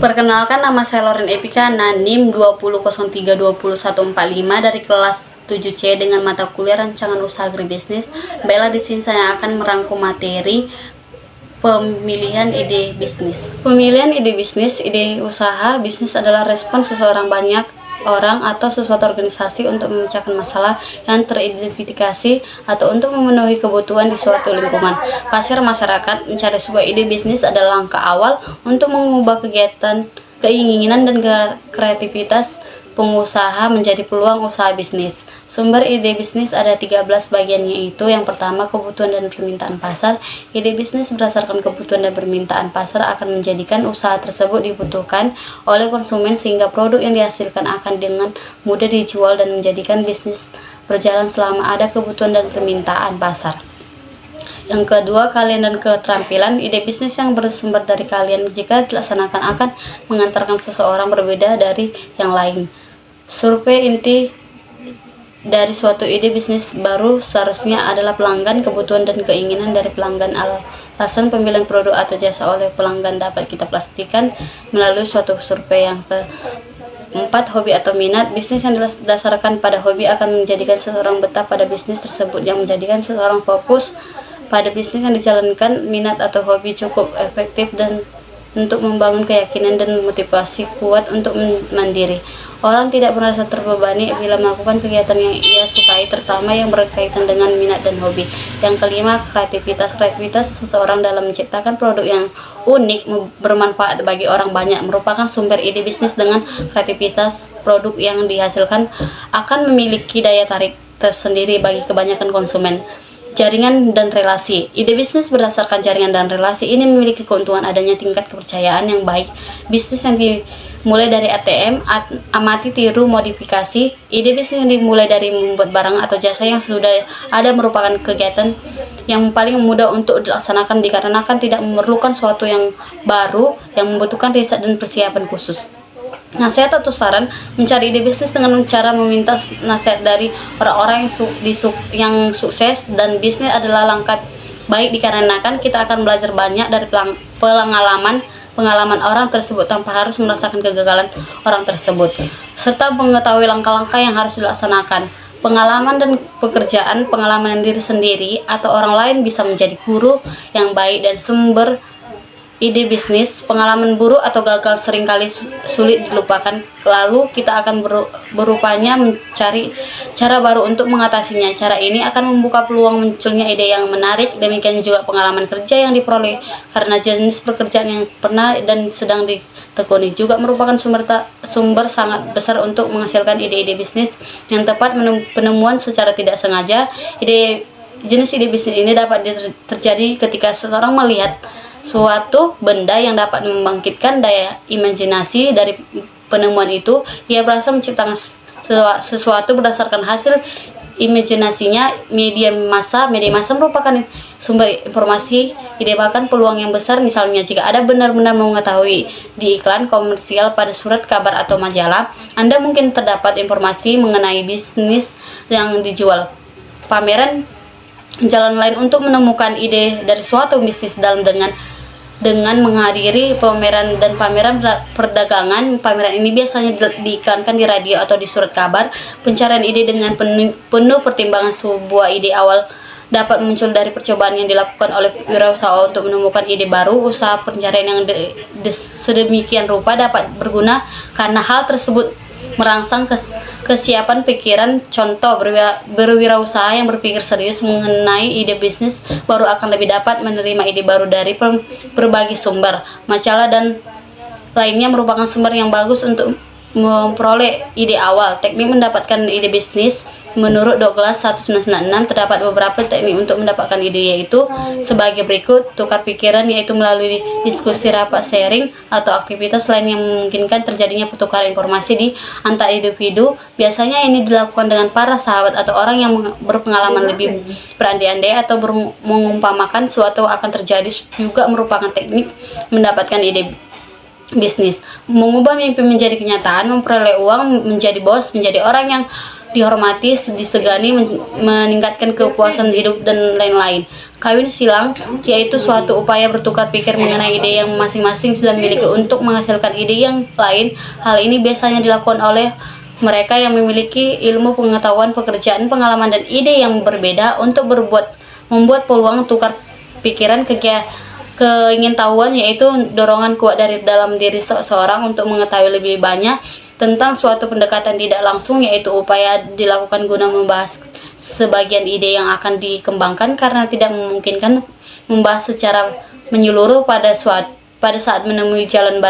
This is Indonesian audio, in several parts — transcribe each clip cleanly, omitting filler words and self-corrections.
Perkenalkan, nama saya Loren Epika, NIM 20032145 dari kelas 7C dengan mata kuliah Rancangan Usaha Agribisnis. Baiklah, di sini saya akan merangkum materi pemilihan ide bisnis. Pemilihan ide bisnis, ide usaha bisnis adalah respons seseorang, banyak orang, atau sesuatu organisasi untuk memecahkan masalah yang teridentifikasi atau untuk memenuhi kebutuhan di suatu lingkungan. Pasar masyarakat mencari sebuah ide bisnis adalah langkah awal untuk mengubah kegiatan, keinginan, dan kreativitas pengusaha menjadi peluang usaha bisnis. Sumber ide bisnis ada 13 bagian, yaitu yang pertama, kebutuhan dan permintaan pasar. Ide bisnis berdasarkan kebutuhan dan permintaan pasar akan menjadikan usaha tersebut dibutuhkan oleh konsumen sehingga produk yang dihasilkan akan dengan mudah dijual dan menjadikan bisnis berjalan selama ada kebutuhan dan permintaan pasar. Yang kedua, kalian dan keterampilan. Ide bisnis yang bersumber dari kalian jika dilaksanakan akan mengantarkan seseorang berbeda dari yang lain. Survei inti dari suatu ide bisnis baru seharusnya adalah pelanggan, kebutuhan dan keinginan dari pelanggan. Alasan pemilihan produk atau jasa oleh pelanggan dapat kita pastikan melalui suatu survei. Yang keempat, hobi atau minat. Bisnis yang didasarkan pada hobi akan menjadikan seseorang betah pada bisnis tersebut, yang menjadikan seseorang fokus pada bisnis yang dijalankan. Minat atau hobi cukup efektif dan untuk membangun keyakinan dan motivasi kuat untuk mandiri. Orang tidak merasa terbebani bila melakukan kegiatan yang ia sukai, terutama yang berkaitan dengan minat dan hobi. Yang kelima, kreativitas. Kreativitas seseorang dalam menciptakan produk yang unik, bermanfaat bagi orang banyak, merupakan sumber ide bisnis. Dengan kreativitas, produk yang dihasilkan akan memiliki daya tarik tersendiri bagi kebanyakan konsumen. Jaringan dan relasi. Ide bisnis berdasarkan jaringan dan relasi ini memiliki keuntungan adanya tingkat kepercayaan yang baik. Bisnis yang dimulai dari ATM, amati, tiru, modifikasi. Ide bisnis yang dimulai dari membuat barang atau jasa yang sudah ada merupakan kegiatan yang paling mudah untuk dilaksanakan dikarenakan tidak memerlukan sesuatu yang baru yang membutuhkan riset dan persiapan khusus. Nasihat atau saran. Mencari ide bisnis dengan cara meminta nasihat dari orang-orang yang sukses dan bisnis adalah langkah baik dikarenakan kita akan belajar banyak dari pengalaman orang tersebut tanpa harus merasakan kegagalan orang tersebut, serta mengetahui langkah-langkah yang harus dilaksanakan. Pengalaman dan pekerjaan, pengalaman diri sendiri atau orang lain bisa menjadi guru yang baik dan sumber ide bisnis. Pengalaman buruk atau gagal seringkali sulit dilupakan, lalu kita akan berupaya mencari cara baru untuk mengatasinya. Cara ini akan membuka peluang munculnya ide yang menarik. Demikian juga pengalaman kerja yang diperoleh karena jenis pekerjaan yang pernah dan sedang ditekuni juga merupakan sumber sangat besar untuk menghasilkan ide-ide bisnis yang tepat. Penemuan secara tidak sengaja. Jenis ide bisnis ini dapat terjadi ketika seseorang melihat suatu benda yang dapat membangkitkan daya imajinasi. Dari penemuan itu, ia berhasil menciptakan sesuatu berdasarkan hasil imajinasinya. Media massa merupakan sumber informasi, ide bahkan peluang yang besar. Misalnya, jika Anda benar-benar mengetahui di iklan komersial pada surat kabar atau majalah, Anda mungkin terdapat informasi mengenai bisnis yang dijual. Pameran jalan lain untuk menemukan ide dari suatu bisnis dengan menghadiri pameran dan pameran perdagangan. Pameran ini biasanya diiklankan di radio atau di surat kabar. Pencarian ide dengan penuh pertimbangan. Sebuah ide awal dapat muncul dari percobaan yang dilakukan oleh wirausaha untuk menemukan ide baru. Usaha pencarian yang sedemikian rupa dapat berguna karena hal tersebut merangsang kesiapan pikiran. Contoh, berwirausaha yang berpikir serius mengenai ide bisnis baru akan lebih dapat menerima ide baru dari berbagai sumber. Majalah dan lainnya merupakan sumber yang bagus untuk memperoleh ide awal. Teknik mendapatkan ide bisnis. Menurut Douglas 1996, terdapat beberapa teknik untuk mendapatkan ide, yaitu sebagai berikut. Tukar pikiran, yaitu melalui diskusi, rapat, sharing, atau aktivitas lain yang memungkinkan terjadinya pertukaran informasi di antar individu. Biasanya ini dilakukan dengan para sahabat atau orang yang berpengalaman lebih berandai-andai atau mengumpamakan suatu akan terjadi. Juga merupakan teknik mendapatkan ide bisnis. Mengubah mimpi menjadi kenyataan, memperoleh uang, menjadi bos, menjadi orang yang dihormati, disegani, meningkatkan kepuasan hidup, dan lain-lain. Kawin silang yaitu suatu upaya bertukar pikir mengenai ide yang masing-masing sudah miliki untuk menghasilkan ide yang lain. Hal ini biasanya dilakukan oleh mereka yang memiliki ilmu pengetahuan, pekerjaan, pengalaman, dan ide yang berbeda untuk membuat peluang tukar pikiran, keingintahuan, yaitu dorongan kuat dari dalam diri seseorang untuk mengetahui lebih banyak tentang suatu pendekatan tidak langsung, yaitu upaya dilakukan guna membahas sebagian ide yang akan dikembangkan karena tidak memungkinkan membahas secara menyeluruh pada saat menemui jalan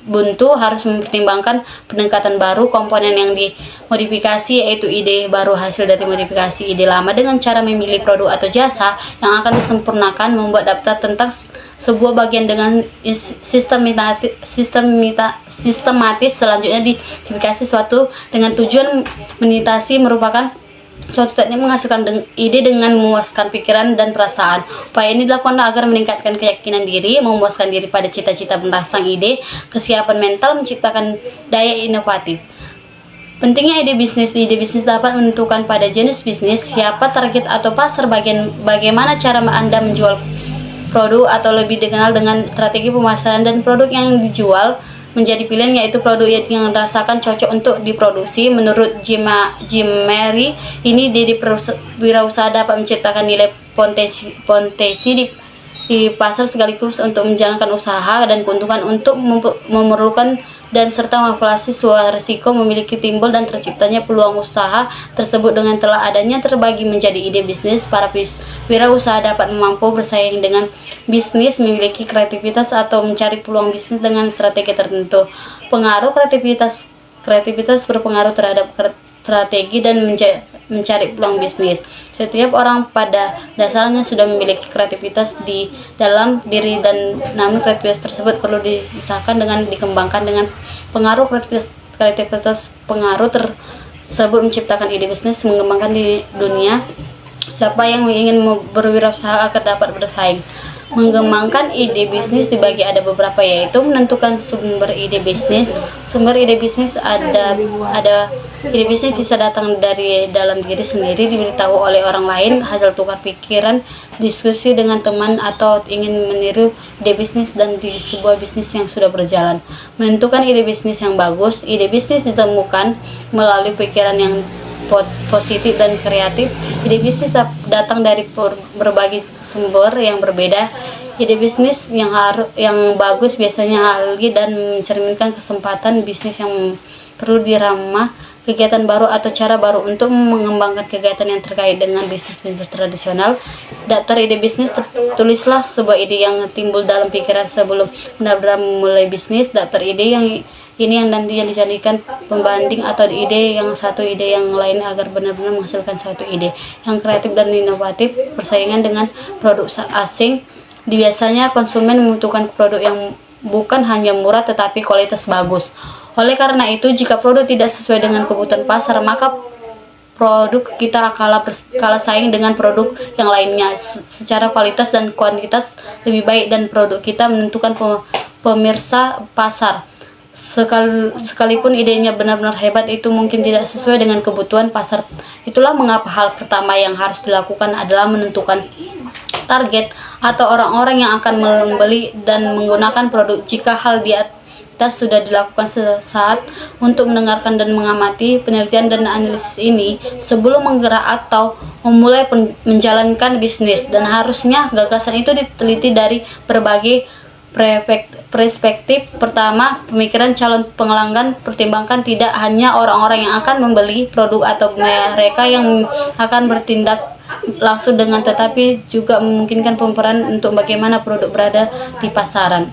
buntu. Harus mempertimbangkan pendekatan baru, komponen yang dimodifikasi, yaitu ide baru hasil dari modifikasi ide lama dengan cara memilih produk atau jasa yang akan disempurnakan, membuat daftar tentang sebuah bagian dengan sistematis, selanjutnya dimodifikasi suatu dengan tujuan menitasi, merupakan suatu teknik menghasilkan ide dengan memuaskan pikiran dan perasaan. Upaya ini dilakukan agar meningkatkan keyakinan diri, memuaskan diri pada cita-cita merangsang ide, kesiapan mental, menciptakan daya inovatif. Pentingnya ide bisnis dapat menentukan pada jenis bisnis, siapa target atau pasar, bagaimana cara Anda menjual produk, atau lebih dikenal dengan strategi pemasaran, dan produk yang dijual menjadi pilihan, yaitu produk yang dirasakan cocok untuk diproduksi. Menurut Jim Mary, ini wirausaha dapat menciptakan nilai potensi di pasar sekaligus untuk menjalankan usaha dan keuntungan untuk memerlukan dan serta mengevaluasi suatu risiko memiliki timbul dan terciptanya peluang usaha tersebut. Dengan telah adanya terbagi menjadi ide bisnis, para wirausaha dapat mampu bersaing dengan bisnis, memiliki kreativitas atau mencari peluang bisnis dengan strategi tertentu. Pengaruh kreativitas berpengaruh terhadap strategi dan mencari peluang bisnis. Setiap orang pada dasarnya sudah memiliki kreativitas di dalam diri, dan namun kreativitas tersebut perlu disahkan dengan dikembangkan. Dengan pengaruh kreativitas pengaruh tersebut menciptakan ide bisnis, mengembangkan di dunia. Siapa yang ingin berwirausaha agar dapat bersaing. Mengembangkan ide bisnis dibagi ada beberapa, yaitu menentukan sumber ide bisnis. Sumber ide bisnis ada ide bisnis bisa datang dari dalam diri sendiri, diberitahu oleh orang lain, hasil tukar pikiran, diskusi dengan teman, atau ingin meniru ide bisnis dan di sebuah bisnis yang sudah berjalan. Menentukan ide bisnis yang bagus. Ide bisnis ditemukan melalui pikiran yang positif dan kreatif. Ide bisnis datang dari berbagai sumber yang berbeda. Ide bisnis yang bagus biasanya ahli dan mencerminkan kesempatan bisnis yang perlu diramah kegiatan baru atau cara baru untuk mengembangkan kegiatan yang terkait dengan bisnis tradisional. Daftar ide bisnis. Tulislah sebuah ide yang timbul dalam pikiran sebelum benar-benar memulai bisnis. Daftar ide yang nantinya dijadikan pembanding atau ide yang satu ide yang lain agar benar-benar menghasilkan suatu ide yang kreatif dan inovatif. Persaingan dengan produk asing. Biasanya konsumen membutuhkan produk yang bukan hanya murah tetapi kualitas bagus. Oleh karena itu, jika produk tidak sesuai dengan kebutuhan pasar, maka produk kita kalah saing dengan produk yang lainnya secara kualitas dan kuantitas lebih baik, dan produk kita menentukan pemirsa pasar. Sekalipun idenya benar-benar hebat, itu mungkin tidak sesuai dengan kebutuhan pasar. Itulah mengapa hal pertama yang harus dilakukan adalah menentukan target atau orang-orang yang akan membeli dan menggunakan produk. Jika hal di atas sudah dilakukan sesaat untuk mendengarkan dan mengamati penelitian dan analisis ini sebelum menggerak atau memulai menjalankan bisnis, dan harusnya gagasan itu diteliti dari berbagai perspektif. Pertama, pemikiran calon pelanggan. Pertimbangkan tidak hanya orang-orang yang akan membeli produk atau mereka yang akan bertindak langsung dengan, tetapi juga memungkinkan pemeran untuk bagaimana produk berada di pasaran.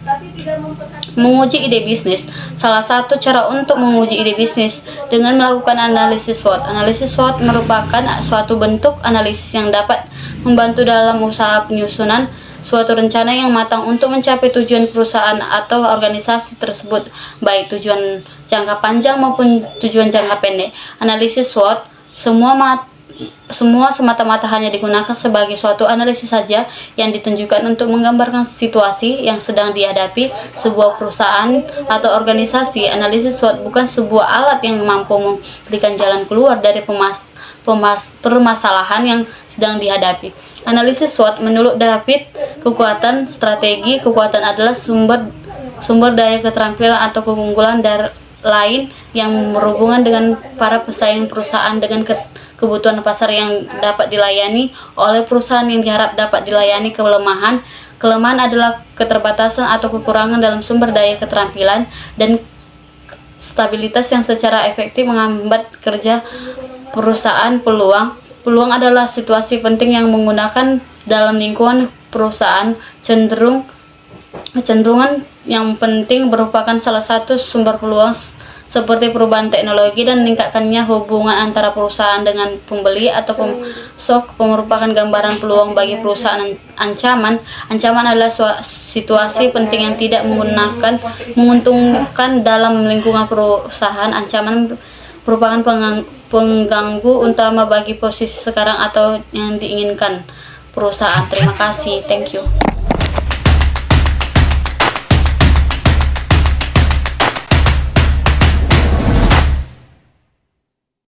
Menguji ide bisnis. Salah satu cara untuk menguji ide bisnis dengan melakukan analisis SWOT. Analisis SWOT merupakan suatu bentuk analisis yang dapat membantu dalam usaha penyusunan suatu rencana yang matang untuk mencapai tujuan perusahaan atau organisasi tersebut, baik tujuan jangka panjang maupun tujuan jangka pendek. Analisis SWOT. Semua semua semata-mata hanya digunakan sebagai suatu analisis saja yang ditunjukkan untuk menggambarkan situasi yang sedang dihadapi sebuah perusahaan atau organisasi. Analisis SWOT bukan sebuah alat yang mampu memberikan jalan keluar dari permasalahan yang sedang dihadapi. Analisis SWOT menurut David, kekuatan strategi. Kekuatan adalah sumber daya, keterampilan atau keunggulan lain yang berhubungan dengan para pesaing perusahaan dengan kebutuhan pasar yang dapat dilayani oleh perusahaan yang diharap dapat dilayani. Kelemahan adalah keterbatasan atau kekurangan dalam sumber daya, keterampilan, dan stabilitas yang secara efektif menghambat kerja perusahaan. Peluang adalah situasi penting yang menggunakan dalam lingkungan perusahaan. Kecenderungan yang penting merupakan salah satu sumber peluang, seperti perubahan teknologi dan meningkatkannya hubungan antara perusahaan dengan pembeli atau pemasok. Merupakan gambaran peluang bagi perusahaan. Ancaman adalah situasi penting yang tidak menguntungkan dalam lingkungan perusahaan. Ancaman merupakan pengganggu utama bagi posisi sekarang atau yang diinginkan perusahaan. Terima kasih. Thank you.